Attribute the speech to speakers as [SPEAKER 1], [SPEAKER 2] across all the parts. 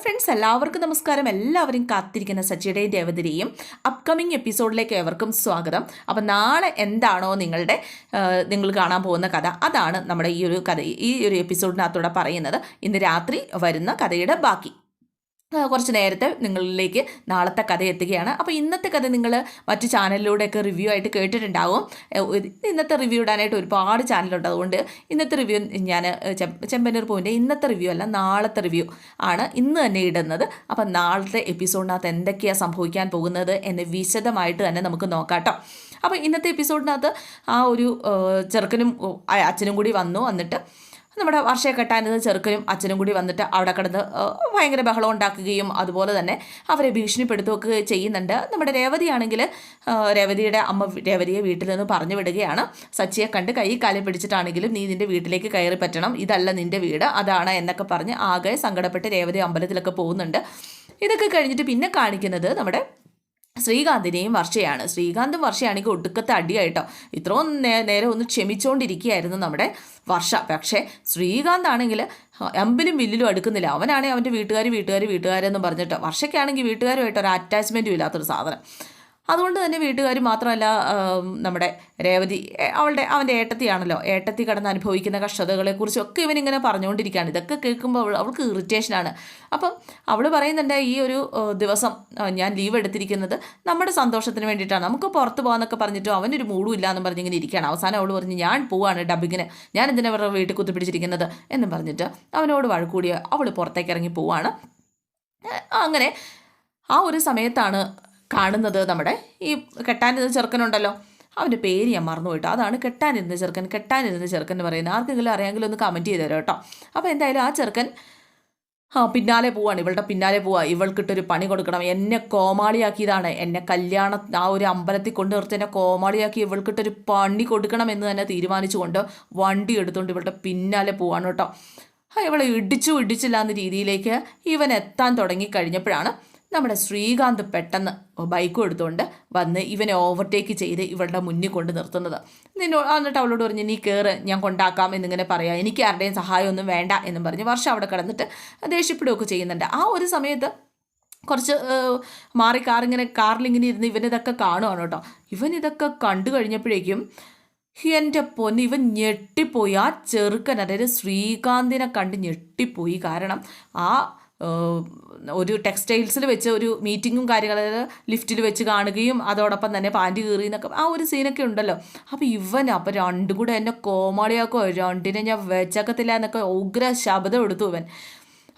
[SPEAKER 1] Friends, എല്ലാവർക്കും നമസ്കാരം. എല്ലാവരും കാത്തിരിക്കുന്ന സച്ചിയുടെയും രേവതിയുടെയും അപ്കമിങ് എപ്പിസോഡിലേക്ക് ഏവർക്കും സ്വാഗതം. അപ്പം നാളെ എന്താണോ നിങ്ങൾ കാണാൻ പോകുന്ന കഥ, അതാണ് നമ്മുടെ ഈ ഒരു എപ്പിസോഡിനകത്തൂടെ പറയുന്നത്. ഇന്ന് രാത്രി വരുന്ന കഥയുടെ ബാക്കി കുറച്ച് നേരത്തെ നിങ്ങളിലേക്ക് നാളത്തെ കഥ എത്തുകയാണ്. അപ്പോൾ ഇന്നത്തെ കഥ നിങ്ങൾ മറ്റു ചാനലിലൂടെയൊക്കെ റിവ്യൂ ആയിട്ട് കേട്ടിട്ടുണ്ടാവും. ഇന്നത്തെ റിവ്യൂ ഇടാനായിട്ട് ഒരുപാട് ചാനലുണ്ട്. അതുകൊണ്ട് ഇന്നത്തെ റിവ്യൂ ഞാൻ ചെമ്പന്നൂർ പൂവിൻ്റെ ഇന്നത്തെ റിവ്യൂ അല്ല, നാളത്തെ റിവ്യൂ ആണ് ഇന്ന് തന്നെ ഇടുന്നത്. അപ്പം നാളത്തെ എപ്പിസോഡിനകത്ത് എന്തൊക്കെയാണ് സംഭവിക്കാൻ പോകുന്നത് എന്ന് വിശദമായിട്ട് തന്നെ നമുക്ക് നോക്കാം കേട്ടോ. അപ്പോൾ ഇന്നത്തെ എപ്പിസോഡിനകത്ത് ആ ഒരു ചെറുക്കനും അച്ഛനും കൂടി വന്നിട്ട് നമ്മുടെ വർഷയെ കെട്ടാനിരുന്ന ചെറുക്കനും അച്ഛനും കൂടി വന്നിട്ട് അവിടെ കിടന്ന് ഭയങ്കര ബഹളം ഉണ്ടാക്കുകയും അതുപോലെ തന്നെ അവരെ ഭീഷണിപ്പെടുത്തുകയൊക്കെ ചെയ്യുന്നുണ്ട്. നമ്മുടെ രേവതിയാണെങ്കിൽ രേവതിയുടെ അമ്മ രേവതിയെ വീട്ടിൽ നിന്ന് പറഞ്ഞു വിടുകയാണ്. സച്ചിയെ കണ്ട് കൈ കാലം പിടിച്ചിട്ടാണെങ്കിലും നീ നിൻ്റെ വീട്ടിലേക്ക് കയറി പറ്റണം, ഇതല്ല നിൻ്റെ വീട്, അതാണ് എന്നൊക്കെ പറഞ്ഞ് ആകെ സങ്കടപ്പെട്ട് രേവതി അമ്പലത്തിലൊക്കെ പോകുന്നുണ്ട്. ഇതൊക്കെ കഴിഞ്ഞിട്ട് പിന്നെ കാണിക്കുന്നത് നമ്മുടെ ശ്രീകാന്തിനെയും വർഷയാണ്. ശ്രീകാന്തും വർഷയാണെങ്കിൽ ഒടുക്കത്തെ അടിയായിട്ടോ. ഇത്രയും നേരം ഒന്ന് ക്ഷമിച്ചുകൊണ്ടിരിക്കുകയായിരുന്നു നമ്മുടെ വർഷ. പക്ഷേ ശ്രീകാന്താണെങ്കിൽ അമ്പിലും വില്ലിലും അടുക്കുന്നില്ല. അവനാണെങ്കിൽ അവൻ്റെ വീട്ടുകാരെന്ന് പറഞ്ഞിട്ട്, വർഷയ്ക്കാണെങ്കിൽ വീട്ടുകാരുമായിട്ട് ഒരു അറ്റാച്ച്മെൻറ്റും ഇല്ലാത്തൊരു സാധനം. അതുകൊണ്ട് തന്നെ വീട്ടുകാർ മാത്രമല്ല, നമ്മുടെ രേവതി അവൻ്റെ ഏട്ടത്തിയാണല്ലോ, ഏട്ടത്തി കടന്ന് അനുഭവിക്കുന്ന കഷ്ടതകളെക്കുറിച്ചൊക്കെ ഇവനിങ്ങനെ പറഞ്ഞുകൊണ്ടിരിക്കുകയാണ്. ഇതൊക്കെ കേൾക്കുമ്പോൾ അവൾക്ക് ഇറിറ്റേഷനാണ്. അപ്പം അവൾ പറയുന്നുണ്ട്, ഈ ഒരു ദിവസം ഞാൻ ലീവ് എടുത്തിരിക്കുന്നത് നമ്മുടെ സന്തോഷത്തിന് വേണ്ടിയിട്ടാണ്, നമുക്ക് പുറത്ത് പോകാമെന്നൊക്കെ പറഞ്ഞിട്ടും അവനൊരു മൂടും ഇല്ല എന്നും പറഞ്ഞിങ്ങനെ ഇരിക്കുകയാണ്. അവസാനം അവൾ പറഞ്ഞു, ഞാൻ പോവാണ് ഡബിങ്ങിന്, ഞാൻ എന്തിനാ അവരുടെ വീട്ടിൽ കുത്തിപ്പിടിച്ചിരിക്കുന്നത് എന്നും പറഞ്ഞിട്ട് അവനോട് വഴക്കൂടിയ അവൾ പുറത്തേക്ക് ഇറങ്ങി പോവാണ്. അങ്ങനെ ആ ഒരു സമയത്താണ് കാണുന്നത് നമ്മുടെ ഈ കെട്ടാനിരുന്ന ചെറുക്കനുണ്ടല്ലോ, അവൻ്റെ പേര് ഞാൻ മറന്നു പോയിട്ടോ. അതാണ് കെട്ടാനിരുന്ന ചെറുക്കൻ എന്ന് പറയുന്നത്. ആർക്കെങ്കിലും അറിയാമെങ്കിലും ഒന്ന് കമൻറ്റ് ചെയ്ത് തരാം കേട്ടോ. അപ്പോൾ എന്തായാലും ആ ചെറുക്കൻ പിന്നാലെ പോവാണ്, ഇവളുടെ പിന്നാലെ പോവുക. ഇവൾക്കിട്ടൊരു പണി കൊടുക്കണം, എന്നെ കോമാളിയാക്കിയതാണ്, എന്നെ കല്യാണം ആ ഒരു അമ്പലത്തിൽ കൊണ്ടു നിർത്തി എന്നെ കോമാളിയാക്കി ഇവൾക്കിട്ടൊരു പണി കൊടുക്കണം എന്ന് തന്നെ തീരുമാനിച്ചുകൊണ്ട് വണ്ടി എടുത്തുകൊണ്ട് ഇവളുടെ പിന്നാലെ പോവാണ് കേട്ടോ. ഇവളെ ഇടിച്ചില്ല എന്ന രീതിയിലേക്ക് ഇവൻ എത്താൻ തുടങ്ങിക്കഴിഞ്ഞപ്പോഴാണ് നമ്മുടെ ശ്രീകാന്ത് പെട്ടെന്ന് ബൈക്കും എടുത്തുകൊണ്ട് വന്ന് ഇവനെ ഓവർടേക്ക് ചെയ്ത് ഇവളുടെ മുന്നിൽ കൊണ്ട് നിർത്തുന്നത്. എന്നിട്ട് അവളോട് പറഞ്ഞ്, നീ കയറ്, ഞാൻ കൊണ്ടാക്കാം എന്നിങ്ങനെ പറയാം, എനിക്ക് ആരുടെയും സഹായമൊന്നും വേണ്ട എന്നും പറഞ്ഞ് വർഷം അവിടെ കിടന്നിട്ട് ദേഷ്യപ്പെടുകയൊക്കെ ചെയ്യുന്നുണ്ട്. ആ ഒരു സമയത്ത് കുറച്ച് മാറി കാറിലിങ്ങനെ ഇരുന്ന് ഇവനിതൊക്കെ കാണുവാണ് കേട്ടോ. ഇവനിതൊക്കെ കണ്ടു കഴിഞ്ഞപ്പോഴേക്കും എൻ്റെ പൊന്ന്, ഇവൻ ഞെട്ടിപ്പോയി. ആ ചെറുക്കൻ, അതായത് ശ്രീകാന്തിനെ കണ്ട് ഞെട്ടിപ്പോയി. കാരണം ആ ഒരു ടെക്സ്റ്റൈൽസിൽ വെച്ച് ഒരു മീറ്റിങ്ങും കാര്യങ്ങളും ലിഫ്റ്റിൽ വെച്ച് കാണുകയും അതോടൊപ്പം തന്നെ പാൻറ് കീറി എന്നൊക്കെ ആ ഒരു സീനൊക്കെ ഉണ്ടല്ലോ. അപ്പോൾ രണ്ടും കൂടെ എന്നെ കോമാളിയാക്കോ, രണ്ടിനെ ഞാൻ വെച്ചേക്കത്തില്ല എന്നൊക്കെ ഉഗ്ര ശബ്ദം എടുത്തു ഇവൻ.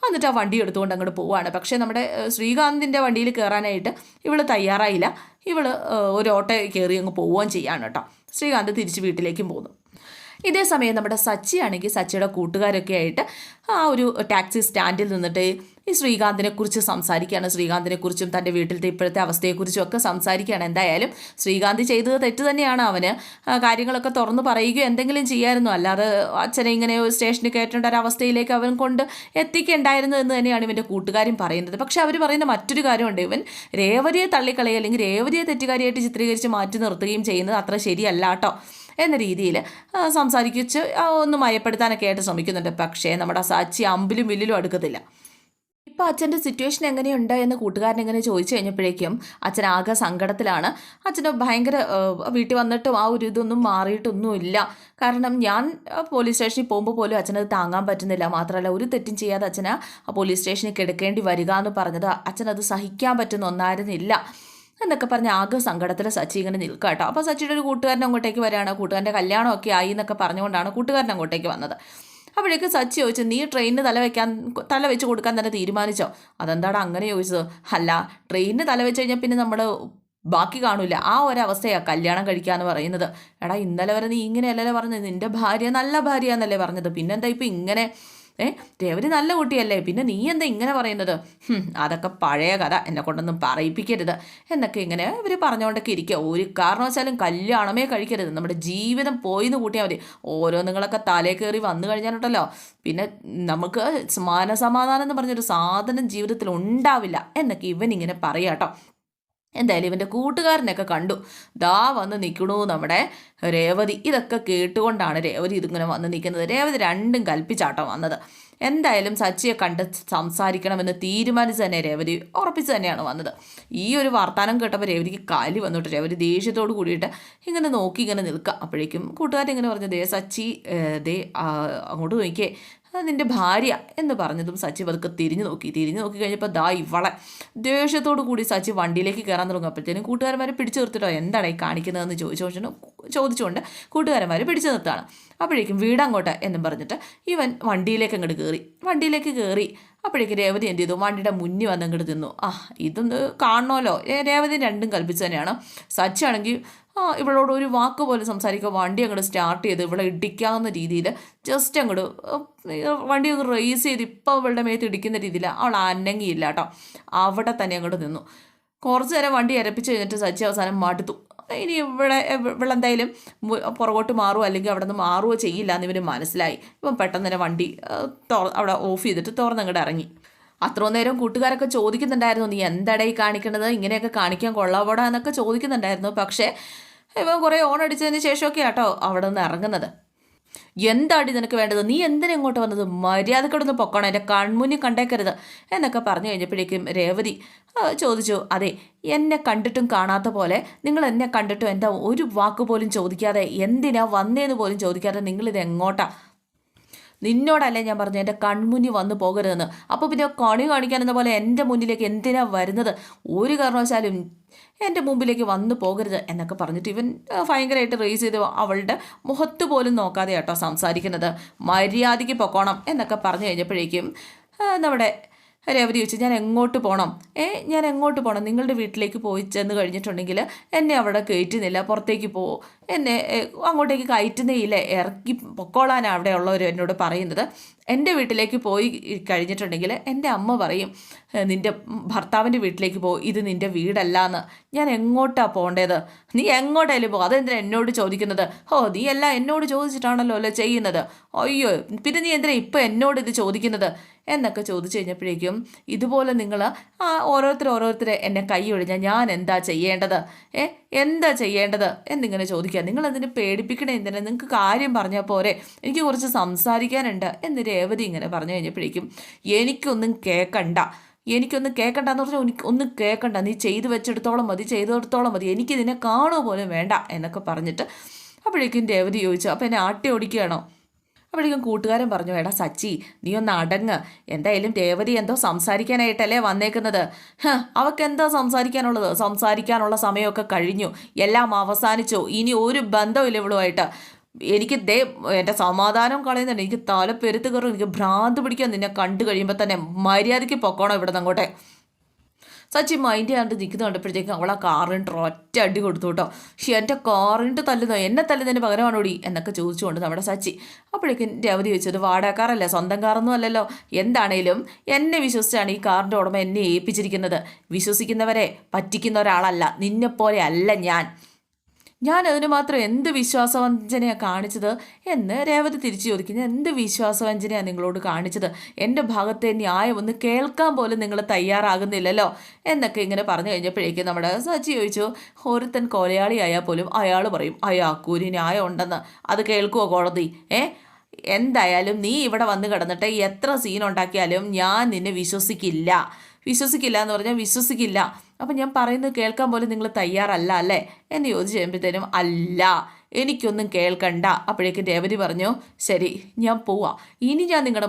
[SPEAKER 1] എന്നിട്ട് ആ വണ്ടി എടുത്തുകൊണ്ട് അങ്ങോട്ട് പോവുകയാണ്. പക്ഷേ നമ്മുടെ ശ്രീകാന്തിൻ്റെ വണ്ടിയിൽ കയറാനായിട്ട് ഇവൾ തയ്യാറായില്ല. ഇവൾ ഒരു ഓട്ടോ കയറി അങ്ങ് പോവുകയും ചെയ്യാണ് കേട്ടോ. ശ്രീകാന്ത് തിരിച്ച് വീട്ടിലേക്കും പോകുന്നു. ഇതേ സമയം നമ്മുടെ സച്ചിയാണെങ്കിൽ സച്ചിയുടെ കൂട്ടുകാരൊക്കെ ആയിട്ട് ആ ഒരു ടാക്സി സ്റ്റാൻഡിൽ നിന്നിട്ട് ഈ ശ്രീകാന്തിനെക്കുറിച്ച് സംസാരിക്കുകയാണ്. ശ്രീകാന്തിനെക്കുറിച്ചും തൻ്റെ വീട്ടിലത്തെ ഇപ്പോഴത്തെ അവസ്ഥയെക്കുറിച്ചും ഒക്കെ സംസാരിക്കുകയാണ്. എന്തായാലും ശ്രീകാന്ത് ചെയ്തത് തെറ്റ് തന്നെയാണ്. അവന് കാര്യങ്ങളൊക്കെ തുറന്ന് പറയുകയോ എന്തെങ്കിലും ചെയ്യാമായിരുന്നു, അല്ലാതെ അച്ഛനെ ഇങ്ങനെ സ്റ്റേഷനിൽ കയറ്റേണ്ട ഒരു അവസ്ഥയിലേക്ക് അവൻ കൊണ്ട് എത്തിക്കേണ്ടായിരുന്നു എന്ന് തന്നെയാണ് ഇവൻ്റെ കൂട്ടുകാരും പറയുന്നത്. പക്ഷെ അവർ പറയുന്ന മറ്റൊരു കാര്യമുണ്ട്, ഇവൻ രേവതിയെ തള്ളിക്കളയുക അല്ലെങ്കിൽ രേവതിയെ തെറ്റുകാരിയായിട്ട് ചിത്രീകരിച്ച് മാറ്റി നിർത്തുകയും ചെയ്യുന്നത് അത്ര ശരിയല്ല കേട്ടോ എന്ന രീതിയിൽ സംസാരിച്ച് ഒന്ന് മയപ്പെടുത്താനൊക്കെ ആയിട്ട് ശ്രമിക്കുന്നുണ്ട്. പക്ഷേ നമ്മുടെ സച്ചി അമ്പിലും വില്ലിലും അടുക്കത്തില്ല. ഇപ്പോൾ അച്ഛൻ്റെ സിറ്റുവേഷൻ എങ്ങനെയുണ്ട് എന്ന് കൂട്ടുകാരൻ എങ്ങനെ ചോദിച്ചു കഴിഞ്ഞപ്പോഴേക്കും അച്ഛൻ ആകെ സങ്കടത്തിലാണ്. അച്ഛന് ഭയങ്കര വീട്ടിൽ വന്നിട്ടും ആ ഒരു ഇതൊന്നും മാറിയിട്ടൊന്നുമില്ല. കാരണം ഞാൻ പോലീസ് സ്റ്റേഷനിൽ പോകുമ്പോൾ പോലും അച്ഛനത് താങ്ങാൻ പറ്റുന്നില്ല. മാത്രമല്ല, ഒരു തെറ്റും ചെയ്യാതെ അച്ഛനെ പോലീസ് സ്റ്റേഷനിൽ കിടക്കേണ്ടി വരിക എന്ന് പറഞ്ഞത് അച്ഛനത് സഹിക്കാൻ പറ്റുന്ന ഒന്നായിരുന്നില്ല എന്നൊക്കെ പറഞ്ഞ് ആകെ സങ്കടത്തിൽ സച്ചി ഇങ്ങനെ നിൽക്കുക കേട്ടോ. അപ്പോൾ സച്ചിയുടെ ഒരു കൂട്ടുകാരൻ അങ്ങോട്ടേക്ക് വരികയാണ്. കൂട്ടുകാരൻ്റെ കല്യാണമൊക്കെ ആയി എന്നൊക്കെ പറഞ്ഞുകൊണ്ടാണ് കൂട്ടുകാരൻ അങ്ങോട്ടേക്ക് വന്നത്. അപ്പോഴേക്ക് സച്ചി ചോദിച്ചു, നീ ട്രെയിനിന് തല വെച്ച് കൊടുക്കാൻ തന്നെ തീരുമാനിച്ചോ? അതെന്താണ് അങ്ങനെ ചോദിച്ചത്? അല്ല, ട്രെയിനിന് തല വെച്ച് കഴിഞ്ഞാൽ പിന്നെ നമ്മൾ ബാക്കി കാണില്ല, ആ ഒരവസ്ഥയാണ് കല്യാണം കഴിക്കാമെന്ന് പറയുന്നത്. എടാ, ഇന്നലെ വരെ നീ ഇങ്ങനെയല്ലല്ലേ പറഞ്ഞത്, നിൻ്റെ ഭാര്യ നല്ല ഭാര്യ എന്നല്ലേ പറഞ്ഞത്, പിന്നെന്താ ഇപ്പം ഇങ്ങനെ? രേവതി നല്ല കുട്ടിയല്ലേ, പിന്നെ നീ എന്താ ഇങ്ങനെ പറയുന്നത്? അതൊക്കെ പഴയ കഥ, എന്നെ കൊണ്ടൊന്നും പറയിപ്പിക്കരുത് എന്നൊക്കെ ഇങ്ങനെ ഇവർ പറഞ്ഞുകൊണ്ടൊക്കെ ഇരിക്കുക. ഒരു കാരണവശാലും കല്യാണമേ കഴിക്കരുത്, നമ്മുടെ ജീവിതം പോയിന്ന് കൂട്ടിയാൽ മതി. ഓരോന്നുങ്ങളൊക്കെ തലേ കയറി വന്നു കഴിഞ്ഞാലുണ്ടല്ലോ പിന്നെ നമുക്ക് മാനസമാധാനം എന്ന് പറഞ്ഞൊരു സാധനം ജീവിതത്തിൽ ഉണ്ടാവില്ല എന്നൊക്കെ ഇവനിങ്ങനെ പറയാം കേട്ടോ. എന്തായാലും ഇവൻ്റെ കൂട്ടുകാരനൊക്കെ കണ്ടു, ദാ വന്ന് നിൽക്കണു നമ്മുടെ രേവതി. ഇതൊക്കെ കേട്ടുകൊണ്ടാണ് രേവതി ഇതിങ്ങനെ വന്ന് നിൽക്കുന്നത്. രേവതി രണ്ടും കൽപ്പിച്ചാട്ടോ വന്നത്. എന്തായാലും സച്ചിയെ കണ്ട് സംസാരിക്കണമെന്ന് തീരുമാനിച്ച് തന്നെ രേവതി ഉറപ്പിച്ച് തന്നെയാണ് വന്നത്. ഈ ഒരു വർത്തമാനം കേട്ടപ്പോൾ രേവതിക്ക് കാലി വന്നിട്ട് രേവതി ദേഷ്യത്തോട് കൂടിയിട്ട് ഇങ്ങനെ നോക്കി ഇങ്ങനെ നിൽക്കുക. അപ്പോഴേക്കും കൂട്ടുകാരിങ്ങനെ പറഞ്ഞു, ദേ സച്ചി ദേ അങ്ങോട്ട് നോക്കിയേ, നിൻ്റെ ഭാര്യ എന്ന് പറഞ്ഞതും സച്ചി പതുക്കെ തിരിഞ്ഞു നോക്കി കഴിഞ്ഞപ്പോൾ ദാ ഇവളെ ദേഷ്യത്തോടു കൂടി സച്ചി വണ്ടിയിലേക്ക് കയറാൻ തുടങ്ങുമ്പോഴത്തേനും കൂട്ടുകാരന്മാർ പിടിച്ചു നിർത്തിട്ടോ എന്താണ് ഈ കാണിക്കുന്നതെന്ന് ചോദിച്ചുകൊണ്ട് കൂട്ടുകാരന്മാർ പിടിച്ചു നിർത്താണ്. അപ്പോഴേക്കും വീടങ്ങോട്ട് എന്നും പറഞ്ഞിട്ട് ഇവൻ വണ്ടിയിലേക്ക് അങ്ങോട്ട് കയറി. അപ്പോഴേക്കും രേവതി എന്ത് ചെയ്തു, വണ്ടിയുടെ മുന്നിൽ വന്ന് അങ്ങോട്ട് നിന്നു. ഇതൊന്ന് കാണണമല്ലോ. രേവതി രണ്ടും കൽപ്പിച്ചു തന്നെയാണ്. സച്ചി ആണെങ്കിൽ ഇവളോട് ഒരു വാക്ക് പോലും സംസാരിക്കുക, വണ്ടി അങ്ങോട്ട് സ്റ്റാർട്ട് ചെയ്ത് ഇവളെ ഇടിക്കാവുന്ന രീതിയിൽ ജസ്റ്റ് അങ്ങോട്ട് വണ്ടി അങ്ങ് റേസ് ചെയ്ത് ഇപ്പോൾ ഇവളുടെ മേത്ത് ഇടിക്കുന്ന രീതിയിൽ അവൾ അനങ്ങിയില്ല കേട്ടോ. അവിടെ തന്നെ അങ്ങോട്ട് നിന്നു. കുറച്ച് നേരം വണ്ടി അരപ്പിച്ച് കഴിഞ്ഞിട്ട് സച്ചി അവസാനം മടുത്തു. ഇനി ഇവളെന്തായാലും പുറകോട്ട് മാറുമോ അല്ലെങ്കിൽ അവിടെ നിന്ന് മാറുകയോ ചെയ്യില്ല എന്ന് ഇവന് മനസ്സിലായി. ഇപ്പം പെട്ടെന്ന് തന്നെ വണ്ടി അവിടെ ഓഫ് ചെയ്തിട്ട് തുറന്നങ്ങോട്ട് ഇറങ്ങി. അത്രയും നേരം കൂട്ടുകാരൊക്കെ ചോദിക്കുന്നുണ്ടായിരുന്നു, നീ എന്താടേ കാണിക്കണത്, ഇങ്ങനെയൊക്കെ കാണിക്കാൻ കൊള്ളാവോടാ എന്നൊക്കെ ചോദിക്കുന്നുണ്ടായിരുന്നു. പക്ഷേ ഇവൻ കുറേ ഓണടിച്ചതിന് ശേഷമൊക്കെ ആട്ടോ അവിടെ നിന്ന് ഇറങ്ങുന്നത്. എന്താടി നിനക്ക് വേണ്ടത്, നീ എന്തിനാ ഇങ്ങോട്ട് വന്നത്, മര്യാദക്കൊടൊന്ന് പൊക്കണം, എൻ്റെ കൺമുന്നിൽ കണ്ടേക്കരുത് എന്നൊക്കെ പറഞ്ഞു കഴിഞ്ഞപ്പോഴേക്കും രേവതി ചോദിച്ചു, അതെ എന്നെ കണ്ടിട്ടും കാണാത്ത പോലെ നിങ്ങൾ എന്നെ കണ്ടിട്ടും എന്താ ഒരു വാക്ക് പോലും ചോദിക്കാതെ, എന്തിനാ വന്നേന്ന് പോലും ചോദിക്കാതെ നിങ്ങളിത് എങ്ങോട്ടാ, നിന്നോടല്ലേ ഞാൻ പറഞ്ഞു എൻ്റെ കൺമുന്നിൽ വന്നു പോകരുതെന്ന്. അപ്പോൾ പിന്നെ കണി കാണിക്കാനെന്ന പോലെ എൻ്റെ മുന്നിലേക്ക് എന്തിനാ വരുന്നത്, ഒരു കാരണവശാലും എൻ്റെ മുമ്പിലേക്ക് വന്നു പോകരുത് എന്നൊക്കെ പറഞ്ഞിട്ട് ഇവൻ ഭയങ്കരമായിട്ട് റേസ് ചെയ്ത് അവളുടെ മുഖത്ത് പോലും നോക്കാതെ കേട്ടോ സംസാരിക്കുന്നത്. മര്യാദയ്ക്ക് പൊക്കോണം എന്നൊക്കെ പറഞ്ഞു കഴിഞ്ഞപ്പോഴേക്കും നമ്മുടെ രേവതി ചോദിച്ചു, ഞാൻ എങ്ങോട്ട് പോകണം, ഞാൻ എങ്ങോട്ട് പോകണം, നിങ്ങളുടെ വീട്ടിലേക്ക് പോയി ചെന്ന് കഴിഞ്ഞിട്ടുണ്ടെങ്കിൽ എന്നെ അവിടെ കയറ്റുന്നില്ല, പുറത്തേക്ക് പോവോ, എന്നെ അങ്ങോട്ടേക്ക് കയറ്റുന്നേ ഇല്ല, ഇറക്കി പൊക്കോളാനാണ് അവിടെ ഉള്ളവർ എന്നോട് പറയുന്നത്. എൻ്റെ വീട്ടിലേക്ക് പോയി കഴിഞ്ഞിട്ടുണ്ടെങ്കിൽ എൻ്റെ അമ്മ പറയും, നിൻ്റെ ഭർത്താവിൻ്റെ വീട്ടിലേക്ക് പോ, ഇത് നിൻ്റെ വീടല്ല എന്ന്. ഞാൻ എങ്ങോട്ടാണ് പോകേണ്ടത്, നീ എങ്ങോട്ടായാലും പോകും, അതെന്തിനാ എന്നോട് ചോദിക്കുന്നത്, നീ എല്ലാം എന്നോട് ചോദിച്ചിട്ടാണല്ലോ അല്ലേ ചെയ്യുന്നത്, അയ്യോ പിന്നെ നീ എന്തിനാ ഇപ്പം എന്നോട് ഇത് ചോദിക്കുന്നത് എന്നൊക്കെ ചോദിച്ചു കഴിഞ്ഞപ്പോഴേക്കും ഇതുപോലെ നിങ്ങൾ ഓരോരുത്തരെ എന്നെ കൈ ഒഴിഞ്ഞാൽ ഞാൻ എന്താ ചെയ്യേണ്ടത്, എന്താ ചെയ്യേണ്ടത് എന്നിങ്ങനെ ചോദിക്കുക. നിങ്ങളതിനെ പേടിപ്പിക്കണേ എന്തിനാ, നിങ്ങൾക്ക് കാര്യം പറഞ്ഞാൽ പോരെ, എനിക്ക് കുറച്ച് സംസാരിക്കാനുണ്ട് എന്ന് രേവതി ഇങ്ങനെ പറഞ്ഞു കഴിഞ്ഞപ്പോഴേക്കും എനിക്കൊന്നും കേൾക്കണ്ടെന്ന് പറഞ്ഞാൽ ഒന്നും കേൾക്കണ്ട, നീ ചെയ്തു വെച്ചെടുത്തോളം മതി, എനിക്കിതിനെ കാണുക പോലും വേണ്ട എന്നൊക്കെ പറഞ്ഞിട്ട് അപ്പോഴേക്കും രേവതി ചോദിച്ചു, അപ്പോൾ എന്നെ ആട്ടി ഓടിക്കുകയാണോ? അപ്പോഴേക്കും കൂട്ടുകാരൻ പറഞ്ഞു, എടാ സച്ചി നീ ഒന്ന് അടങ്ങ്, എന്തായാലും രേവതി എന്തോ സംസാരിക്കാനായിട്ടല്ലേ വന്നേക്കുന്നത്, അവക്കെന്തോ സംസാരിക്കാനുള്ള സമയമൊക്കെ കഴിഞ്ഞു, എല്ലാം അവസാനിച്ചു, ഇനി ഒരു ബന്ധമില്ല ഇവളുമായിട്ട്, എനിക്ക് എൻ്റെ സമാധാനം കളയുന്നുണ്ട്, എനിക്ക് തലപ്പെരുത്ത് കയറും, എനിക്ക് ഭ്രാന്ത് പിടിക്കാൻ നിന്നെ കണ്ടു കഴിയുമ്പോൾ തന്നെ മര്യാദയ്ക്ക് പൊക്കോണം ഇവിടെ നിന്ന് അങ്ങോട്ടെ. സച്ചി മൈൻഡ് ചെയ്യാണ്ട് നിൽക്കുന്ന കണ്ടപ്പോഴത്തേക്കും അവളെ കാറിൻ്റെ ഒറ്റ അടി കൊടുത്തു കേട്ടോ. എൻ്റെ കാറിൻ്റെ തല്ലുന്നോ, എന്നെ തല്ലുന്നതിന് പകരമാണോടി എന്നൊക്കെ ചോദിച്ചുകൊണ്ട് നമ്മുടെ സച്ചി. അപ്പോഴേക്കും രേവതി ചോദിച്ചത്, വാടകക്കാരല്ലേ, സ്വന്തം കാറൊന്നും അല്ലല്ലോ, എന്താണേലും എന്നെ വിശ്വസിച്ചാണ് ഈ കാറിൻ്റെ ഉടമ എന്നെ ഏൽപ്പിച്ചിരിക്കുന്നത്, വിശ്വസിക്കുന്നവരെ പറ്റിക്കുന്ന ഒരാളല്ല, നിന്നെപ്പോലെ അല്ല ഞാൻ അതിന് മാത്രം എന്ത് വിശ്വാസവഞ്ചനയാണ് കാണിച്ചത് എന്ന് രേവതി തിരിച്ചു ചോദിക്കുന്നു. എന്ത് വിശ്വാസവഞ്ചനയാണ് നിങ്ങളോട് കാണിച്ചത്, എൻ്റെ ഭാഗത്തെ ന്യായം ഒന്ന് കേൾക്കാൻ പോലും നിങ്ങൾ തയ്യാറാകുന്നില്ലല്ലോ എന്നൊക്കെ ഇങ്ങനെ പറഞ്ഞു കഴിഞ്ഞപ്പോഴേക്കും നമ്മുടെ സച്ചി ചോദിച്ചു, ഒരുത്തൻ കൊലയാളിയായാൽ പോലും അയാൾ പറയും അയാൾക്കൊരു ന്യായം ഉണ്ടെന്ന്, അത് കേൾക്കുമോ കോടതി? എന്തായാലും നീ ഇവിടെ വന്ന് കിടന്നിട്ട് എത്ര സീനുണ്ടാക്കിയാലും ഞാൻ നിന്നെ വിശ്വസിക്കില്ല എന്ന് പറഞ്ഞാൽ വിശ്വസിക്കില്ല. അപ്പം ഞാൻ പറയുന്നത് കേൾക്കാൻ പോലും നിങ്ങൾ തയ്യാറല്ല അല്ലേ എന്ന് ചോദിച്ചു കഴിയുമ്പോഴത്തേനും അല്ല, എനിക്കൊന്നും കേൾക്കണ്ട. അപ്പോഴേക്കും രേവതി പറഞ്ഞു, ശരി ഞാൻ പോവാം, ഇനി ഞാൻ നിങ്ങളുടെ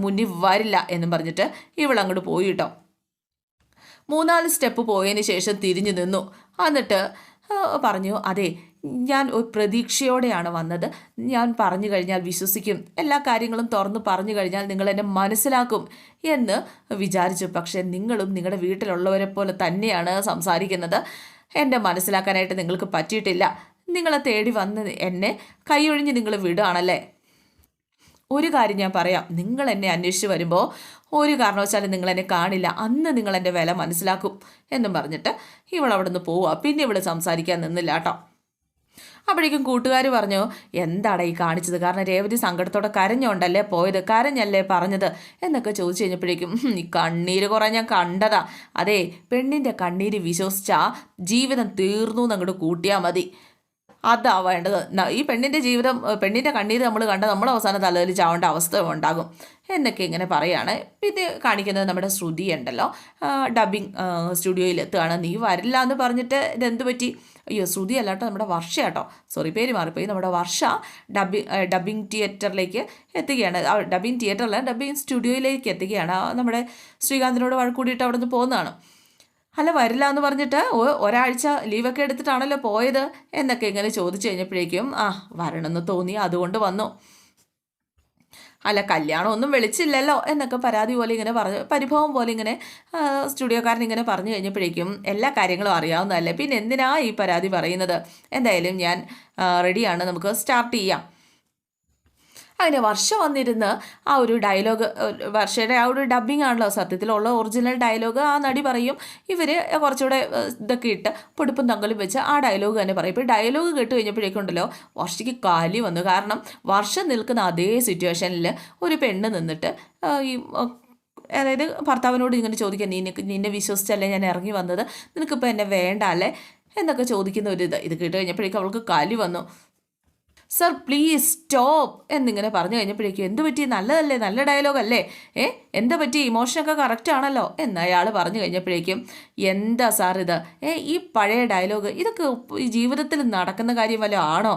[SPEAKER 1] മുന്നിൽ വരില്ല എന്നും പറഞ്ഞിട്ട് ഇവളങ്ങോട്ട് പോയി കേട്ടോ. 3-4 സ്റ്റെപ്പ് പോയതിന് ശേഷം തിരിഞ്ഞു നിന്നു. എന്നിട്ട് പറഞ്ഞു, അതെ ഞാൻ ഒരു പ്രതീക്ഷയോടെയാണ് വന്നത്, ഞാൻ പറഞ്ഞു കഴിഞ്ഞാൽ വിശ്വസിക്കും, എല്ലാ കാര്യങ്ങളും തുറന്ന് പറഞ്ഞു കഴിഞ്ഞാൽ നിങ്ങൾ എന്നെ മനസ്സിലാക്കും എന്ന് വിചാരിച്ചു. പക്ഷേ നിങ്ങളും നിങ്ങളുടെ വീട്ടിലുള്ളവരെ പോലെ തന്നെയാണ് സംസാരിക്കുന്നത്, എന്നെ മനസ്സിലാക്കാനായിട്ട് നിങ്ങൾക്ക് പറ്റിയിട്ടില്ല, നിങ്ങളെ തേടി വന്ന് എന്നെ കൈയൊഴിഞ്ഞ് നിങ്ങൾ വിടുകയാണല്ലേ. ഒരു കാര്യം ഞാൻ പറയാം, നിങ്ങൾ എന്നെ അന്വേഷിച്ച് വരുമ്പോൾ ഒരു കാരണവശാലും നിങ്ങളെന്നെ കാണില്ല, അന്ന് നിങ്ങളെൻ്റെ വില മനസ്സിലാക്കും എന്നും പറഞ്ഞിട്ട് ഇവളവിടെ നിന്ന് പോവുക. പിന്നെ ഇവൾ സംസാരിക്കാൻ നിന്നില്ല കേട്ടോ. അപ്പോഴേക്കും കൂട്ടുകാർ പറഞ്ഞു, എന്താടാ ഈ കാണിച്ചത്, കാരണം രേവതി സങ്കടത്തോടെ കരഞ്ഞോണ്ടല്ലേ പോയത്, കരഞ്ഞല്ലേ പറഞ്ഞത് എന്നൊക്കെ ചോദിച്ചു കഴിഞ്ഞപ്പോഴേക്കും ഈ കണ്ണീര് കുറേ ഞാൻ കണ്ടതാ, അതെ പെണ്ണിൻ്റെ കണ്ണീര് വിശ്വസിച്ചാൽ ജീവിതം തീർന്നു എന്നങ്ങോട്ട് കൂട്ടിയാൽ മതി, അതാ വേണ്ടത്. ഈ പെണ്ണിൻ്റെ ജീവിതം, പെണ്ണിൻ്റെ കണ്ണീര് നമ്മൾ കണ്ട നമ്മൾ അവസാനം തലയിൽ ചാവേണ്ട അവസ്ഥ ഉണ്ടാകും എന്നൊക്കെ ഇങ്ങനെ പറയുകയാണ്. പിന്നെ കാണിക്കുന്നത് നമ്മുടെ ശ്രുതി ഉണ്ടല്ലോ, ഡബ്ബിങ് സ്റ്റുഡിയോയിൽ എത്തുകയാണ്. നീ വരില്ല എന്ന് പറഞ്ഞിട്ട് ഇതെന്ത് പറ്റി? അയ്യോ, ശ്രുതി അല്ല കേട്ടോ, നമ്മുടെ വർഷ കേട്ടോ, സോറി പേര് മാറിപ്പോയി. നമ്മുടെ വർഷ ഡബ്ബിങ് തിയേറ്ററിലേക്ക് എത്തുകയാണ്. ഡബ്ബിങ് തിയേറ്ററിൽ ഡബ്ബിങ് സ്റ്റുഡിയോയിലേക്ക് എത്തുകയാണ്. നമ്മുടെ ശ്രീകാന്തിനോട് വഴക്കൂടിയിട്ട് അവിടെ നിന്ന് പോകുന്നതാണ്. അല്ല, വരില്ല എന്ന് പറഞ്ഞിട്ട് ഒരാഴ്ച ലീവൊക്കെ എടുത്തിട്ടാണല്ലോ പോയത് എന്നൊക്കെ ഇങ്ങനെ ചോദിച്ചു കഴിഞ്ഞപ്പോഴേക്കും വരണമെന്ന് തോന്നി, അതുകൊണ്ട് വന്നു. അല്ല, കല്യാണം ഒന്നും വിളിച്ചില്ലല്ലോ എന്നൊക്കെ പരാതി പോലെ ഇങ്ങനെ പരിഭവം പോലെ ഇങ്ങനെ സ്റ്റുഡിയോക്കാരൻ ഇങ്ങനെ പറഞ്ഞു കഴിഞ്ഞപ്പോഴേക്കും എല്ലാ കാര്യങ്ങളും അറിയാവുന്നതല്ലേ, പിന്നെ എന്തിനാ ഈ പരാതി പറയുന്നത്? എന്തായാലും ഞാൻ റെഡിയാണ്, നമുക്ക് സ്റ്റാർട്ട് ചെയ്യാം. അങ്ങനെ വർഷ വന്നിരുന്ന് ആ ഒരു ഡയലോഗ്, വർഷയുടെ ആ ഒരു ഡബ്ബിംഗ് ആണല്ലോ സത്യത്തിലുള്ള ഒറിജിനൽ ഡയലോഗ്. ആ നടി പറയും, ഇവർ കുറച്ചുകൂടെ ഇതൊക്കെ ഇട്ട് പൊടിപ്പും തങ്കലും വെച്ച് ആ ഡയലോഗ് തന്നെ പറയും. ഇപ്പോൾ ഡയലോഗ് കേട്ട് കഴിഞ്ഞപ്പോഴേക്കുണ്ടല്ലോ വർഷയ്ക്ക് കാലി വന്നു. കാരണം വർഷം നിൽക്കുന്ന അതേ സിറ്റുവേഷനിൽ ഒരു പെണ്ണ് നിന്നിട്ട് ഈ അതായത് ഭർത്താവിനോട് ഇങ്ങനെ ചോദിക്കുക, നിന്നെ വിശ്വസിച്ചല്ലേ ഞാൻ ഇറങ്ങി വന്നത്, നിനക്കിപ്പോൾ എന്നെ വേണ്ട അല്ലേ എന്നൊക്കെ ചോദിക്കുന്ന ഒരു ഇത് കേട്ട് കഴിഞ്ഞപ്പോഴേക്കും അവൾക്ക് കാലി വന്നു. സർ പ്ലീസ് സ്റ്റോപ്പ് എന്നിങ്ങനെ പറഞ്ഞു കഴിഞ്ഞപ്പോഴേക്കും എന്ത് പറ്റി, നല്ലതല്ലേ, നല്ല ഡയലോഗ് അല്ലേ, എന്താ പറ്റി, ഇമോഷനൊക്കെ കറക്റ്റ് ആണല്ലോ എന്ന് അയാൾ പറഞ്ഞു കഴിഞ്ഞപ്പോഴേക്കും എന്താ സാർ ഇത്, ഈ പഴയ ഡയലോഗ് ഇതൊക്കെ ഈ ജീവിതത്തിൽ നടക്കുന്ന കാര്യം വല്ലതും ആണോ?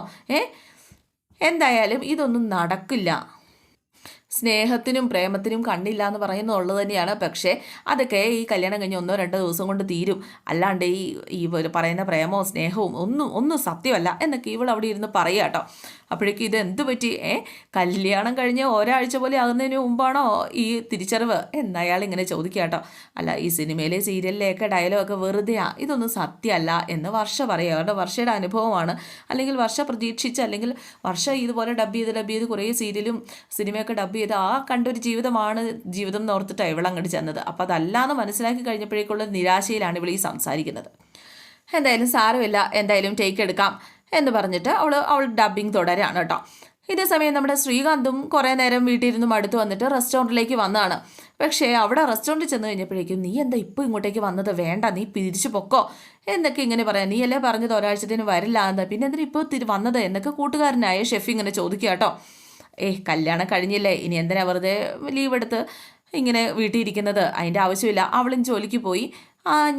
[SPEAKER 1] എന്തായാലും ഇതൊന്നും നടക്കില്ല. സ്നേഹത്തിനും പ്രേമത്തിനും കണ്ണില്ല എന്ന് പറയുന്നുള്ളത് തന്നെയാണ്. പക്ഷേ അതൊക്കെ ഈ കല്യാണം കഴിഞ്ഞ് 1-2 ദിവസം കൊണ്ട് തീരും. അല്ലാണ്ട് ഈ പറയുന്ന പ്രേമവും സ്നേഹവും ഒന്നും സത്യമല്ല എന്നൊക്കെ ഇവളവിടെ ഇരുന്ന് പറയുക കേട്ടോ. അപ്പോഴേക്കും ഇത് എന്ത് പറ്റി, കല്യാണം കഴിഞ്ഞ് ഒരാഴ്ച പോലെ ആകുന്നതിന് മുമ്പാണോ ഈ തിരിച്ചറിവ് എന്നയാൾ ഇങ്ങനെ ചോദിക്കുക കേട്ടോ. അല്ല, ഈ സിനിമയിലെ സീരിയലിലെയൊക്കെ ഡയലോഗൊക്കെ വെറുതെയാണ്, ഇതൊന്നും സത്യമല്ല എന്ന് വർഷ പറയുക. കാരണം വർഷയുടെ അനുഭവമാണ്. അല്ലെങ്കിൽ വർഷ പ്രതീക്ഷിച്ച്, അല്ലെങ്കിൽ വർഷ ഇതുപോലെ ഡബ് ചെയ്ത് കുറേ സീരിയലും സിനിമയൊക്കെ ഡബ് ചെയ്ത് ആ കണ്ടൊരു ജീവിതം എന്ന് ഓർത്തിട്ടാണ് ഇവളങ്ങോട്ട് ചെന്നത്. അപ്പോൾ അതല്ലാന്ന് മനസ്സിലാക്കി കഴിഞ്ഞപ്പോഴേക്കുള്ള നിരാശയിലാണ് ഇവൾ ഈ സംസാരിക്കുന്നത്. എന്തായാലും സാരമില്ല, എന്തായാലും ടേക്ക് എടുക്കാം എന്ന് പറഞ്ഞിട്ട് അവൾ ഡബ്ബിങ് തുടരാണ് കേട്ടോ. ഇതേ സമയം നമ്മുടെ ശ്രീകാന്തും കുറേ നേരം വീട്ടിലിരുന്ന് മടുത്ത് വന്നിട്ട് റെസ്റ്റോറൻറ്റിലേക്ക് വന്നതാണ്. പക്ഷേ അവിടെ റെസ്റ്റോറൻറ്റിൽ ചെന്ന് കഴിഞ്ഞപ്പോഴേക്കും നീ എന്താ ഇപ്പോൾ ഇങ്ങോട്ടേക്ക് വന്നത്, വേണ്ട നീ തിരിച്ചു പൊക്കോ എന്നൊക്കെ ഇങ്ങനെ പറയാം. നീ അല്ലേ പറഞ്ഞത് ഒരാഴ്ചത്തേന് വരില്ല എന്ന്, പിന്നെ എന്തിനാ ഇപ്പോൾ വന്നത് എന്നൊക്കെ കൂട്ടുകാരനായ ഷെഫ് ഇങ്ങനെ ചോദിക്കുക കേട്ടോ. കല്യാണം കഴിഞ്ഞില്ലേ, ഇനി എന്തിനാ വെറുതെ ലീവ് എടുത്ത് ഇങ്ങനെ വീട്ടിൽ ഇരിക്കുന്നത്, അതിൻ്റെ ആവശ്യമില്ല. അവളും ജോലിക്ക് പോയി,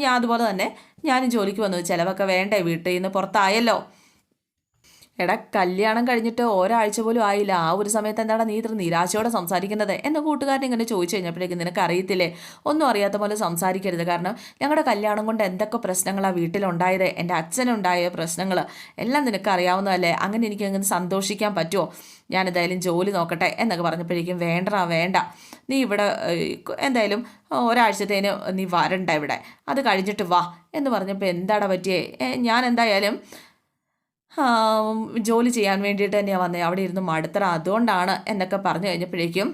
[SPEAKER 1] ഞാൻ അതുപോലെ തന്നെ ഞാനും ജോലിക്ക് വന്നു, ചിലവൊക്കെ വേണ്ടേ, വീട്ടിൽ നിന്ന് പുറത്തായല്ലോ. എടാ, കല്യാണം കഴിഞ്ഞിട്ട് ഒരാഴ്ച പോലും ആയില്ല, ആ ഒരു സമയത്ത് എന്താണ് നീ ഇത്ര നിരാശയോടെ സംസാരിക്കുന്നത് എന്ന് കൂട്ടുകാരൻ ഇങ്ങനെ ചോദിച്ചു കഴിഞ്ഞപ്പോഴേക്കും നിനക്ക് അറിയത്തില്ലേ, ഒന്നും അറിയാത്ത പോലെ സംസാരിക്കരുത്. കാരണം ഞങ്ങളുടെ കല്യാണം കൊണ്ട് എന്തൊക്കെ പ്രശ്നങ്ങളാണ് വീട്ടിലുണ്ടായത്, എൻ്റെ അച്ഛനുണ്ടായ പ്രശ്നങ്ങൾ എല്ലാം നിനക്ക് അറിയാവുന്നതല്ലേ, അങ്ങനെ എനിക്ക് അങ്ങനെ സന്തോഷിക്കാൻ പറ്റുമോ? ഞാനെന്തായാലും ജോലി നോക്കട്ടെ എന്നൊക്കെ പറഞ്ഞപ്പോഴേക്കും വേണ്ട, നീ ഇവിടെ എന്തായാലും ഒരാഴ്ചത്തേന് നീ വരണ്ട, ഇവിടെ അത് കഴിഞ്ഞിട്ട് വാ എന്ന് പറഞ്ഞപ്പോൾ എന്താടാ പറ്റിയേ, ഞാൻ എന്തായാലും ജോലി ചെയ്യാൻ വേണ്ടിയിട്ട് തന്നെയാണ് വന്നത്, അവിടെ ഇരുന്ന് മടുത്തറ, അതുകൊണ്ടാണ് എന്നൊക്കെ പറഞ്ഞു കഴിഞ്ഞപ്പോഴേക്കും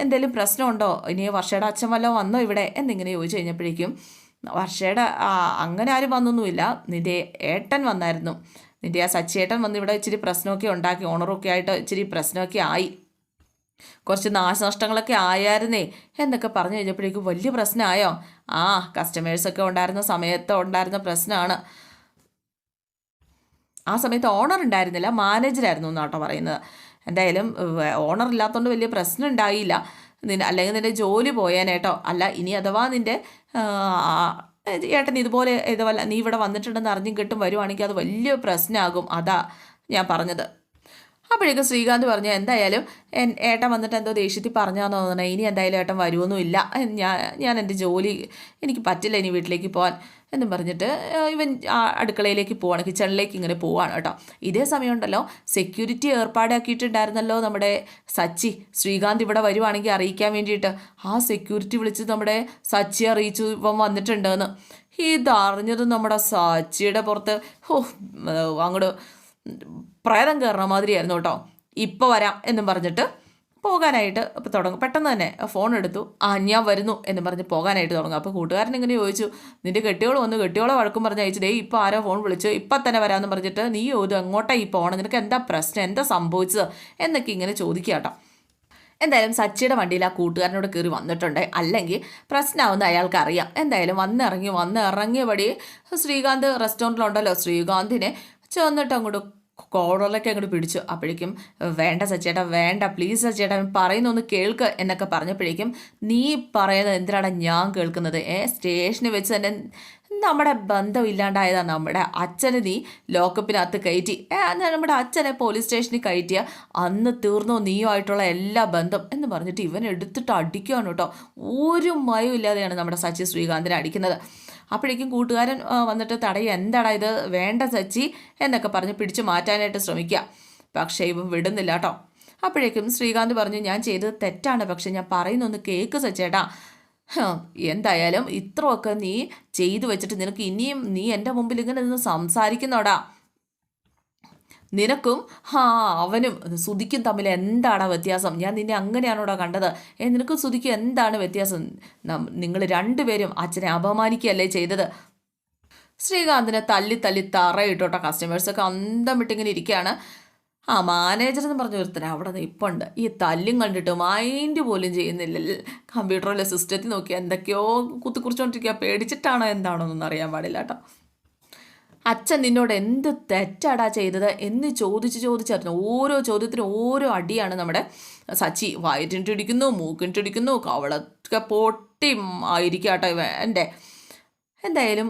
[SPEAKER 1] എന്തെങ്കിലും പ്രശ്നമുണ്ടോ, ഇനി വർഷയുടെ അച്ഛൻ വല്ലതും വന്നോ ഇവിടെ എന്നിങ്ങനെ ചോദിച്ചു കഴിഞ്ഞപ്പോഴേക്കും വർഷയുടെ അങ്ങനെ ആരും വന്നൊന്നുമില്ല, നിൻ്റെ ഏട്ടൻ വന്നായിരുന്നു, നിൻ്റെ ആ സച്ചിയേട്ടൻ വന്ന് ഇവിടെ ഇച്ചിരി പ്രശ്നമൊക്കെ ഉണ്ടാക്കി, ഓണറൊക്കെ ആയിട്ട് ഇച്ചിരി പ്രശ്നമൊക്കെ ആയി, കുറച്ച് നാശനഷ്ടങ്ങളൊക്കെ ആയായിരുന്നേ എന്നൊക്കെ പറഞ്ഞു കഴിഞ്ഞപ്പോഴേക്കും വലിയ പ്രശ്നമായോ? കസ്റ്റമേഴ്സൊക്കെ ഉണ്ടായിരുന്ന സമയത്ത് ഉണ്ടായിരുന്ന പ്രശ്നമാണ്. ആ സമയത്ത് ഓണർ ഉണ്ടായിരുന്നില്ല, മാനേജറായിരുന്നു എന്നാട്ടോ പറയുന്നത്. എന്തായാലും ഓണർ ഇല്ലാത്തതുകൊണ്ട് വലിയ പ്രശ്നം ഉണ്ടായില്ല, അല്ലെങ്കിൽ നിൻ്റെ ജോലി പോയാനേട്ടോ. അല്ല, ഇനി അഥവാ നിൻ്റെ ഏട്ടൻ ഇതുപോലെ നീ ഇവിടെ വന്നിട്ടുണ്ടെന്ന് അറിഞ്ഞും കിട്ടും വരുവാണെങ്കിൽ അത് വലിയ പ്രശ്നമാകും, അതാ ഞാൻ പറഞ്ഞത്. അപ്പോഴേക്കും ശ്രീകാന്ത് പറഞ്ഞു, എന്തായാലും ഏട്ടൻ വന്നിട്ട് എന്തോ ദേഷ്യത്തിൽ പറഞ്ഞാന്ന് തോന്നണേ, ഇനി എന്തായാലും ഏട്ടൻ വരുമൊന്നുമില്ല, ഞാൻ എൻ്റെ ജോലി എനിക്ക് പറ്റില്ല ഇനി വീട്ടിലേക്ക് പോകാൻ എന്നും പറഞ്ഞിട്ട് ഇവൻ അടുക്കളയിലേക്ക് പോവാണ്, കിച്ചണിലേക്ക് ഇങ്ങനെ പോവാണ് കേട്ടോ. ഇതേ സമയം ഉണ്ടല്ലോ സെക്യൂരിറ്റി ഏർപ്പാടാക്കിയിട്ടുണ്ടായിരുന്നല്ലോ നമ്മുടെ സച്ചി, ശ്രീകാന്ത് ഇവിടെ വരുവാണെങ്കിൽ അറിയിക്കാൻ വേണ്ടിയിട്ട്. ആ സെക്യൂരിറ്റി വിളിച്ച് നമ്മുടെ സച്ചി അറിയിച്ചു ഇവൻ വന്നിട്ടുണ്ടെന്ന്. ഇതറിഞ്ഞതും നമ്മുടെ സച്ചിയുടെ പുറത്ത് അങ്ങോട്ട് പ്രേതം കയറുന്ന മാതിരിയായിരുന്നു കേട്ടോ. ഇപ്പോൾ വരാം എന്നും പറഞ്ഞിട്ട് പോകാനായിട്ട് തുടങ്ങും. പെട്ടെന്ന് തന്നെ ഫോൺ എടുത്തു, ഞാൻ വരുന്നു എന്ന് പറഞ്ഞ് പോകാനായിട്ട് തുടങ്ങും. അപ്പോൾ കൂട്ടുകാരൻ ഇങ്ങനെ ചോദിച്ചു, നിൻ്റെ കെട്ടിയോൾ വന്നു, കെട്ടിയോളെ വഴക്കും പറഞ്ഞ് അയച്ചു, ഇപ്പോൾ ആരോ ഫോൺ വിളിച്ചു, ഇപ്പം തന്നെ വരാമെന്ന് പറഞ്ഞിട്ട് നീ എങ്ങോട്ടാണ് ഈ പോകണം, നിനക്ക് എന്താ പ്രശ്നം, എന്താ സംഭവിച്ചത് എന്നൊക്കെ ഇങ്ങനെ ചോദിക്കുക കേട്ടോ. എന്തായാലും സച്ചിയുടെ വണ്ടിയിൽ ആ കൂട്ടുകാരനോട് കയറി വന്നിട്ടുണ്ട്, അല്ലെങ്കിൽ പ്രശ്നമാവുന്ന അയാൾക്ക് അറിയാം. എന്തായാലും വന്നിറങ്ങിയപടി ശ്രീകാന്ത് റെസ്റ്റോറൻറ്റിലുണ്ടല്ലോ, ശ്രീകാന്തിനെ ചെന്നിട്ട് അങ്ങോട്ട് കോളറിലൊക്കെ അങ്ങോട്ട് പിടിച്ചു. അപ്പോഴേക്കും വേണ്ട സച്ചേട്ടാ വേണ്ട, പ്ലീസ് സച്ചേട്ടാ പറയുന്നൊന്ന് കേൾക്ക് എന്നൊക്കെ പറഞ്ഞപ്പോഴേക്കും നീ പറയുന്നത് എന്തിനാണ് ഞാൻ കേൾക്കുന്നത്? സ്റ്റേഷനിൽ വെച്ച് തന്നെ നമ്മുടെ ബന്ധം ഇല്ലാണ്ടായതാണ്. നമ്മുടെ അച്ഛനെ നീ ലോക്കപ്പിനകത്ത് കയറ്റി, നമ്മുടെ അച്ഛനെ പോലീസ് സ്റ്റേഷനിൽ കയറ്റിയ അന്ന് തീർന്നോ നീയുമായിട്ടുള്ള എല്ലാ ബന്ധം എന്ന് പറഞ്ഞിട്ട് ഇവൻ എടുത്തിട്ട് അടിക്കുകയാണ് കേട്ടോ. ഒരു മയവും ഇല്ലാതെയാണ് നമ്മുടെ സച്ചി ശ്രീകാന്തിനെ അടിക്കുന്നത്. അപ്പോഴേക്കും കൂട്ടുകാരൻ വന്നിട്ട് തടയുക, എന്താടാ ഇത്, വേണ്ട സച്ചി എന്നൊക്കെ പറഞ്ഞ് പിടിച്ചു മാറ്റാനായിട്ട് ശ്രമിക്കുക. പക്ഷേ ഇവൻ വിടുന്നില്ല കേട്ടോ. അപ്പോഴേക്കും ശ്രീകാന്ത് പറഞ്ഞു, ഞാൻ ചെയ്തത് തെറ്റാണ്, പക്ഷെ ഞാൻ പറയുന്നൊന്ന് കേക്ക് സച്ചേട്ടാ. എന്തായാലും ഇത്രയൊക്കെ നീ ചെയ്തു വെച്ചിട്ട് നിനക്ക് ഇനിയും നീ എൻ്റെ മുമ്പിൽ ഇങ്ങനെ നിന്ന് സംസാരിക്കുന്നോടാ. നിനക്കും അവനും സുധിക്കും തമ്മിൽ എന്താടാ വ്യത്യാസം? ഞാൻ നിന്നെ അങ്ങനെയാണോടാ കണ്ടത്? നിനക്കും സുധിക്കും എന്താണ് വ്യത്യാസം? നിങ്ങൾ രണ്ടുപേരും അച്ഛനെ അപമാനിക്കുകയല്ലേ ചെയ്തത്? ശ്രീകാന്തിനെ തല്ലി തല്ലി തറയിട്ടോട്ടോ. കസ്റ്റമേഴ്സൊക്കെ അന്തം വിട്ടിങ്ങനെ ഇരിക്കുകയാണ്. മാനേജർ എന്ന് പറഞ്ഞ ഒരുത്തനെ അവിടെ നിൽപ്പുണ്ട്. ഈ തല്ലും കണ്ടിട്ട് മൈൻഡ് പോലും ചെയ്യുന്നില്ല. കമ്പ്യൂട്ടറിലെ സിസ്റ്റത്തിൽ നോക്കി എന്തൊക്കെയോ കുത്തിക്കുറിച്ചോണ്ടിരിക്കുക. പേടിച്ചിട്ടാണോ എന്താണോ എന്നൊന്നും അറിയാൻ പാടില്ല കേട്ടോ. അച്ഛൻ നിന്നോട് എന്ത് തെറ്റാടാ ചെയ്തത് എന്ന് ചോദിച്ചറിഞ്ഞു. ഓരോ ചോദ്യത്തിനും ഓരോ അടിയാണ് നമ്മുടെ സച്ചി. വയറ്റിനിട്ടിടിക്കുന്നു, മൂക്കിനിട്ടിടിക്കുന്നു, കവളൊക്കെ പൊട്ടി ആയിരിക്കാട്ടോ എൻ്റെ. എന്തായാലും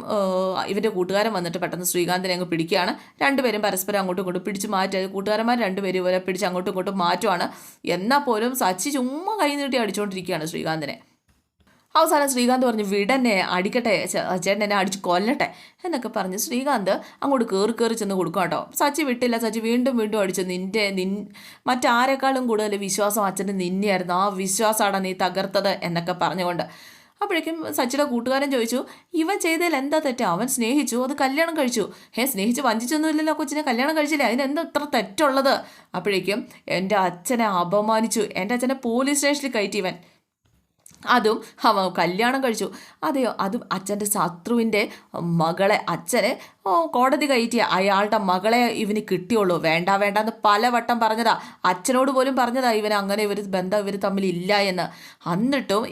[SPEAKER 1] ഇവൻ്റെ കൂട്ടുകാരൻ വന്നിട്ട് പെട്ടെന്ന് ശ്രീകാന്തിനെ അങ്ങ് പിടിക്കുകയാണ്. രണ്ടുപേരും പരസ്പരം അങ്ങോട്ടും ഇങ്ങോട്ടും പിടിച്ച് മാറ്റുക. കൂട്ടുകാരന്മാർ രണ്ടുപേരും ഇവരെ പിടിച്ച് അങ്ങോട്ടും ഇങ്ങോട്ടും മാറ്റുവാണ്. എന്നാൽ പോലും സച്ചി ചുമ്മാ കൈ നീട്ടി അടിച്ചുകൊണ്ടിരിക്കുകയാണ് ശ്രീകാന്തിനെ. അവസാനം ശ്രീകാന്ത് പറഞ്ഞു, വിടന്നെ, അടിക്കട്ടെ, ചേട്ടൻ എന്നെ അടിച്ച് കൊല്ലട്ടെ എന്നൊക്കെ പറഞ്ഞ് ശ്രീകാന്ത് അങ്ങോട്ട് കയറി ചെന്ന് കൊടുക്കും കേട്ടോ. സച്ചി വിട്ടില്ല. സച്ചി വീണ്ടും അടിച്ചു. മറ്റാരെക്കാളും കൂടുതൽ വിശ്വാസം അച്ഛൻ്റെ നിന്നെയായിരുന്നു. ആ വിശ്വാസമാണ് നീ തകർത്തത് എന്നൊക്കെ പറഞ്ഞുകൊണ്ട്. അപ്പോഴേക്കും സച്ചിയുടെ കൂട്ടുകാരൻ ചോദിച്ചു, ഇവൻ ചെയ്തതിൽ എന്താ തെറ്റാ? അവൻ സ്നേഹിച്ചു, അത് കല്യാണം കഴിച്ചു. സ്നേഹിച്ച് വഞ്ചിച്ചൊന്നുമില്ലല്ലോ കൊച്ചിനെ, കല്യാണം കഴിച്ചില്ലേ, അതിനെന്താ ഇത്ര തെറ്റുള്ളത്? അപ്പോഴേക്കും എൻ്റെ അച്ഛനെ അപമാനിച്ചു, എൻ്റെ അച്ഛനെ പോലീസ് സ്റ്റേഷനിൽ കയറ്റി ഇവൻ, അതും അവൻ കല്യാണം കഴിച്ചു. അതെയോ, അതും അച്ഛൻ്റെ ശത്രുവിൻ്റെ മകളെ അച്ഛനെ കോടതി കയറ്റിയ അയാളുടെ മകളെ ഇവന് കിട്ടിയുള്ളൂ. വേണ്ടെന്ന് പലവട്ടം പറഞ്ഞതാ, അച്ഛനോട് പോലും പറഞ്ഞതാ ഇവൻ അങ്ങനെ ബന്ധം ഇവർ തമ്മിലില്ല എന്ന്. എന്നിട്ടും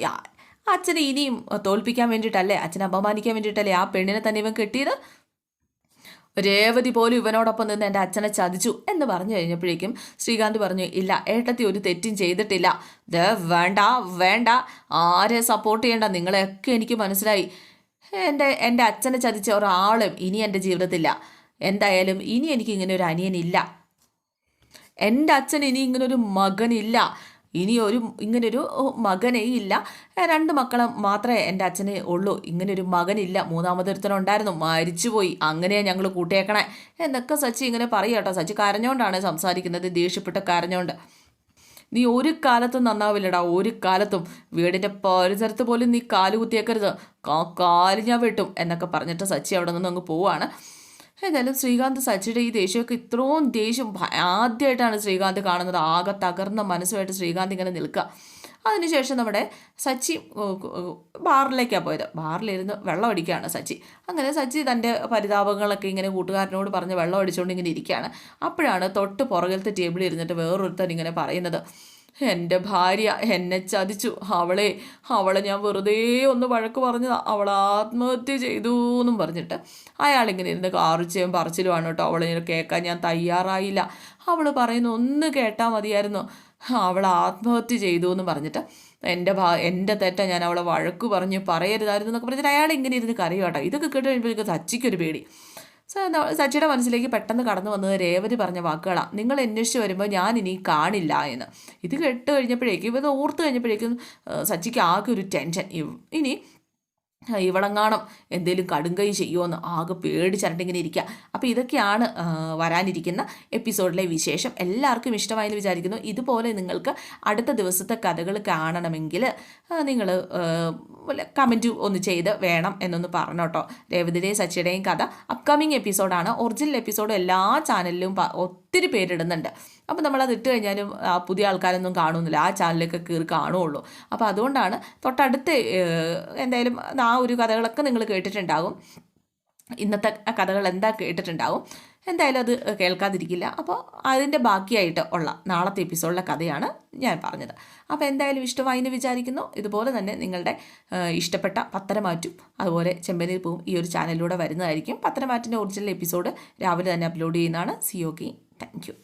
[SPEAKER 1] അച്ഛനെ ഇനിയും തോൽപ്പിക്കാൻ വേണ്ടിയിട്ടല്ലേ, അച്ഛനെ അപമാനിക്കാൻ വേണ്ടിയിട്ടല്ലേ ആ പെണ്ണിനെ തന്നെ ഇവൻ കെട്ടിയത്? രേവതി പോലും ഇവനോടൊപ്പം നിന്ന് എൻ്റെ അച്ഛനെ ചതിച്ചു എന്ന് പറഞ്ഞു കഴിഞ്ഞപ്പോഴേക്കും ശ്രീകാന്ത് പറഞ്ഞു, ഇല്ല, ഏട്ടത്തി ഒരു തെറ്റും ചെയ്തിട്ടില്ല. വേണ്ട, ആരെ സപ്പോർട്ട് ചെയ്യണ്ട, നിങ്ങളെയൊക്കെ എനിക്ക് മനസ്സിലായി. എൻ്റെ അച്ഛനെ ചതിച്ച ഒരാളും ഇനി എൻ്റെ ജീവിതത്തില്ല. എന്തായാലും ഇനി എനിക്ക് ഇങ്ങനെ ഒരു അനിയനില്ല, എൻ്റെ അച്ഛന് ഇനി ഇങ്ങനൊരു മകനില്ല, ഇങ്ങനൊരു മകനേ ഇല്ല. 2 മക്കളെ മാത്രമേ എൻ്റെ അച്ഛന് ഉള്ളൂ, ഇങ്ങനൊരു മകനില്ല. 3ാമതൊരുത്തനുണ്ടായിരുന്നു, മരിച്ചുപോയി. അങ്ങനെയാണ് ഞങ്ങൾ കൂട്ടിയേക്കണേ എന്നൊക്കെ സച്ചി ഇങ്ങനെ പറയുക കേട്ടോ. സച്ചി കരഞ്ഞോണ്ടാണ് സംസാരിക്കുന്നത്, ദേഷ്യപ്പെട്ട് കരഞ്ഞോണ്ട്. നീ ഒരു കാലത്തും നന്നാവില്ലടാ, ഒരു കാലത്തും. വീടിൻ്റെ പരിസരത്ത് പോലും നീ കാല് കുത്തിയേക്കരുത്, കാല് ഞാൻ വെട്ടും എന്നൊക്കെ പറഞ്ഞിട്ട് സച്ചി അവിടെ നിന്ന് അങ്ങ് പോവാണ്. ഏതായാലും ശ്രീകാന്ത് സച്ചിയുടെ ഈ ദേഷ്യമൊക്കെ, ഇത്രയും ദേഷ്യം ആദ്യമായിട്ടാണ് ശ്രീകാന്ത് കാണുന്നത്. ആകെ തകർന്ന മനസ്സുമായിട്ട് ശ്രീകാന്ത് ഇങ്ങനെ നിൽക്കുക. അതിനുശേഷം നമ്മുടെ സച്ചി ബാറിലേക്കാണ് പോയത്. ബാറിലിരുന്ന് വെള്ളം അടിക്കുകയാണ് സച്ചി. അങ്ങനെ സച്ചി തൻ്റെ പരിതാപങ്ങളൊക്കെ ഇങ്ങനെ കൂട്ടുകാരനോട് പറഞ്ഞ് വെള്ളം അടിച്ചുകൊണ്ട് ഇങ്ങനെ ഇരിക്കുകയാണ്. അപ്പോഴാണ് തൊട്ട് പുറകിലത്തെ ടേബിളിൽ ഇരുന്നിട്ട് വേറൊരുത്തൻ ഇങ്ങനെ പറയുന്നത്, എൻ്റെ ഭാര്യ എന്നെ ചതിച്ചു, അവളെ ഞാൻ വെറുതെ ഒന്ന് വഴക്ക് പറഞ്ഞതാണ്, അവൾ ആത്മഹത്യ ചെയ്തു എന്നും പറഞ്ഞിട്ട് അയാളിങ്ങനെ ഇരുന്ന് കാറിച്ചയും പറച്ചിലുമാണ് കേട്ടോ. അവളിങ്ങനെ കേൾക്കാൻ ഞാൻ തയ്യാറായില്ല, അവൾ പറയുന്നു ഒന്ന് കേട്ടാൽ മതിയായിരുന്നു, അവൾ ആത്മഹത്യ ചെയ്തു എന്ന് പറഞ്ഞിട്ട് എൻ്റെ തെറ്റ, ഞാൻ അവളെ വഴക്ക് പറഞ്ഞ് പറയരുതായിരുന്നു എന്നൊക്കെ പറഞ്ഞിട്ട് അയാൾ ഇങ്ങനെ ഇരുന്ന് കരയും കേട്ടോ. ഇതൊക്കെ കേട്ട് കഴിയുമ്പോഴേക്കും സച്ചിക്കൊരു പേടി. സച്ചിയുടെ മനസ്സിലേക്ക് പെട്ടെന്ന് കടന്നു വന്നത് രേവതി പറഞ്ഞ വാക്കുകളാണ്, നിങ്ങൾ അന്വേഷിച്ച് വരുമ്പോൾ ഞാൻ ഇനി കാണില്ല എന്ന്. ഇത് കേട്ട് കഴിഞ്ഞപ്പോഴേക്കും, ഇത് ഓർത്ത് കഴിഞ്ഞപ്പോഴേക്കും സച്ചിക്ക് ആകെ ഒരു ടെൻഷൻ. ഇനി ഇവളെങ്ങാണം എന്തെങ്കിലും കടുങ്കൈ ചെയ്യുമോയെന്ന് ആകെ പേടിച്ചരണ്ടിങ്ങനെ ഇരിക്കുക. അപ്പോൾ ഇതൊക്കെയാണ് വരാനിരിക്കുന്ന എപ്പിസോഡിലെ വിശേഷം. എല്ലാവർക്കും ഇഷ്ടമായെന്ന് വിചാരിക്കുന്നു. ഇതുപോലെ നിങ്ങൾക്ക് അടുത്ത ദിവസത്തെ കഥകൾ കാണണമെങ്കിൽ നിങ്ങൾ കമൻറ്റ് ഒന്ന് ചെയ്ത് വേണം എന്നൊന്ന് പറഞ്ഞോട്ടോ. രേവതിയുടെയും സച്ചിയുടെയും കഥ അപ്കമിങ് എപ്പിസോഡാണ്. ഒറിജിനൽ എപ്പിസോഡ് എല്ലാ ചാനലിലും ഒത്തിരി പേരിടുന്നുണ്ട്. അപ്പോൾ നമ്മളത് ഇട്ട് കഴിഞ്ഞാലും പുതിയ ആൾക്കാരൊന്നും കാണുന്നില്ല, ആ ചാനലിലൊക്കെ കയറി കാണുകയുള്ളൂ. അപ്പോൾ അതുകൊണ്ടാണ് തൊട്ടടുത്ത് എന്തായാലും ആ ഒരു കഥകളൊക്കെ നിങ്ങൾ കേട്ടിട്ടുണ്ടാകും. ഇന്നത്തെ കഥകൾ എന്താ കേട്ടിട്ടുണ്ടാവും. എന്തായാലും അത് കേൾക്കാതിരിക്കില്ല. അപ്പോൾ അതിൻ്റെ ബാക്കിയായിട്ട് ഉള്ള നാളത്തെ എപ്പിസോഡിലെ കഥയാണ് ഞാൻ പറഞ്ഞത്. അപ്പോൾ എന്തായാലും ഇഷ്ടമായി എന്ന് വിചാരിക്കുന്നു. ഇതുപോലെ തന്നെ നിങ്ങളുടെ ഇഷ്ടപ്പെട്ട പത്തരമാറ്റും അതുപോലെ ചെമ്പനീർ പൂവും ഈ ഒരു ചാനലിലൂടെ വരുന്നതായിരിക്കും. പത്തരമാറ്റിൻ്റെ ഒറിജിനൽ എപ്പിസോഡ് രാവിലെ തന്നെ അപ്ലോഡ് ചെയ്യുന്നതാണ്. C okay, thank you.